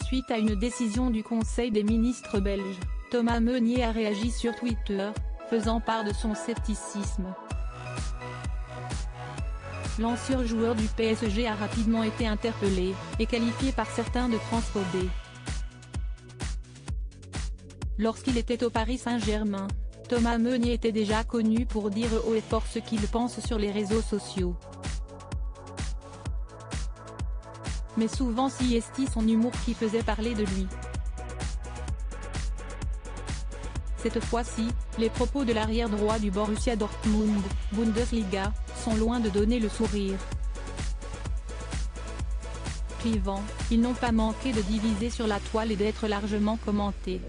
Suite à une décision du Conseil des ministres belge, Thomas Meunier a réagi sur Twitter, faisant part de son scepticisme. L'ancien joueur du PSG a rapidement été interpellé, et qualifié par certains de transphobé. Lorsqu'il était au Paris Saint-Germain, Thomas Meunier était déjà connu pour dire haut et fort ce qu'il pense sur les réseaux sociaux. Mais souvent c'était son humour qui faisait parler de lui. Cette fois-ci, les propos de l'arrière-droit du Borussia Dortmund, Bundesliga, sont loin de donner le sourire. Clivant, ils n'ont pas manqué de diviser sur la toile et d'être largement commentés.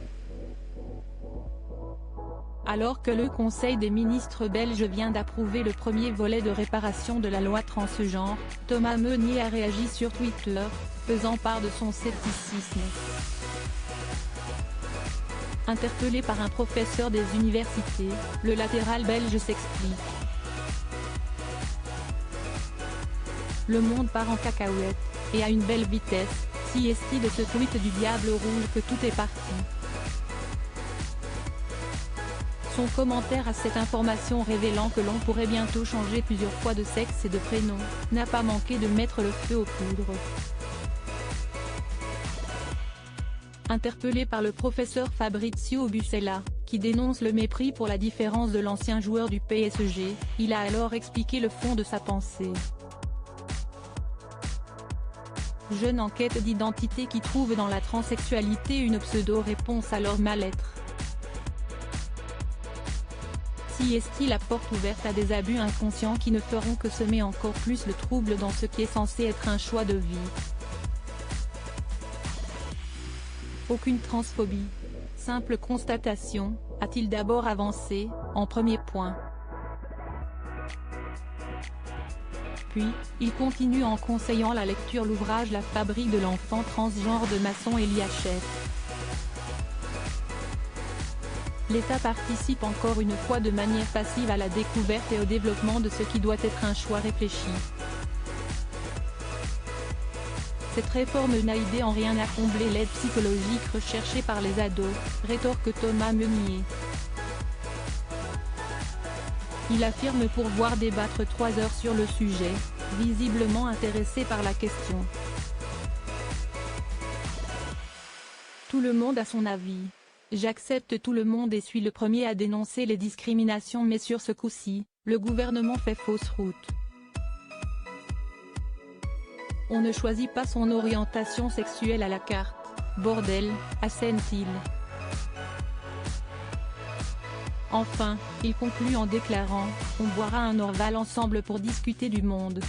Alors que le Conseil des ministres belge vient d'approuver le premier volet de réparation de la loi transgenre, Thomas Meunier a réagi sur Twitter, faisant part de son scepticisme. Interpellé par un professeur des universités, le latéral belge s'explique. Le monde part en cacahuète, et à une belle vitesse, si est-il de ce tweet du diable rouge que tout est parti. Son commentaire à cette information révélant que l'on pourrait bientôt changer plusieurs fois de sexe et de prénom, n'a pas manqué de mettre le feu aux poudres. Interpellé par le professeur Fabrizio Busella, qui dénonce le mépris pour la différence de l'ancien joueur du PSG, il a alors expliqué le fond de sa pensée. Jeune en quête d'identité qui trouve dans la transsexualité une pseudo-réponse à leur mal-être. Si est-il la porte ouverte à des abus inconscients qui ne feront que semer encore plus le trouble dans ce qui est censé être un choix de vie. Aucune transphobie. Simple constatation, a-t-il d'abord avancé, en premier point. Puis, il continue en conseillant la lecture l'ouvrage La fabrique de l'enfant transgenre de Masson et Liachef. L'État participe encore une fois de manière passive à la découverte et au développement de ce qui doit être un choix réfléchi. Cette réforme n'a aidé en rien à combler l'aide psychologique recherchée par les ados, rétorque Thomas Meunier. Il affirme pouvoir débattre 3 heures sur le sujet, visiblement intéressé par la question. Tout le monde a son avis. J'accepte tout le monde et suis le premier à dénoncer les discriminations, mais sur ce coup-ci, le gouvernement fait fausse route. On ne choisit pas son orientation sexuelle à la carte, bordel, assène-t-il. Enfin, il conclut en déclarant « On boira un Orval ensemble pour discuter du monde ».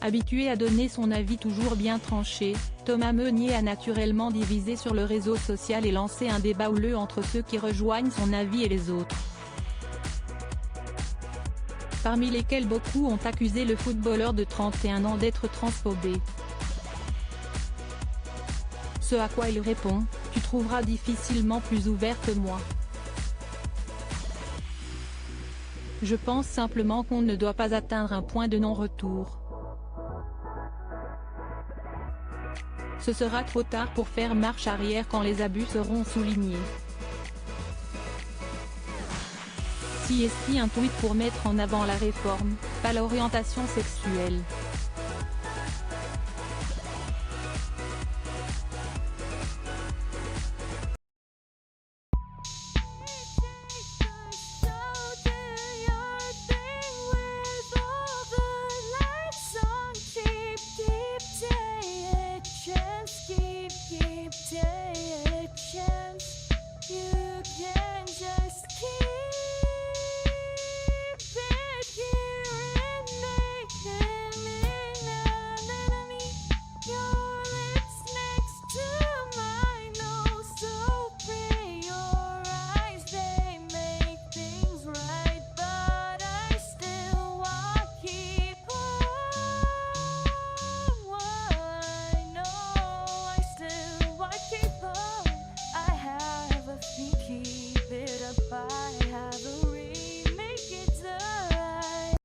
Habitué à donner son avis toujours bien tranché, Thomas Meunier a naturellement divisé sur le réseau social et lancé un débat houleux entre ceux qui rejoignent son avis et les autres. Parmi lesquels beaucoup ont accusé le footballeur de 31 ans d'être transphobé. Ce à quoi il répond, « Tu trouveras difficilement plus ouvert que moi. Je pense simplement qu'on ne doit pas atteindre un point de non-retour. Ce sera trop tard pour faire marche arrière quand les abus seront soulignés. Si est-il un tweet pour mettre en avant la réforme, pas l'orientation sexuelle.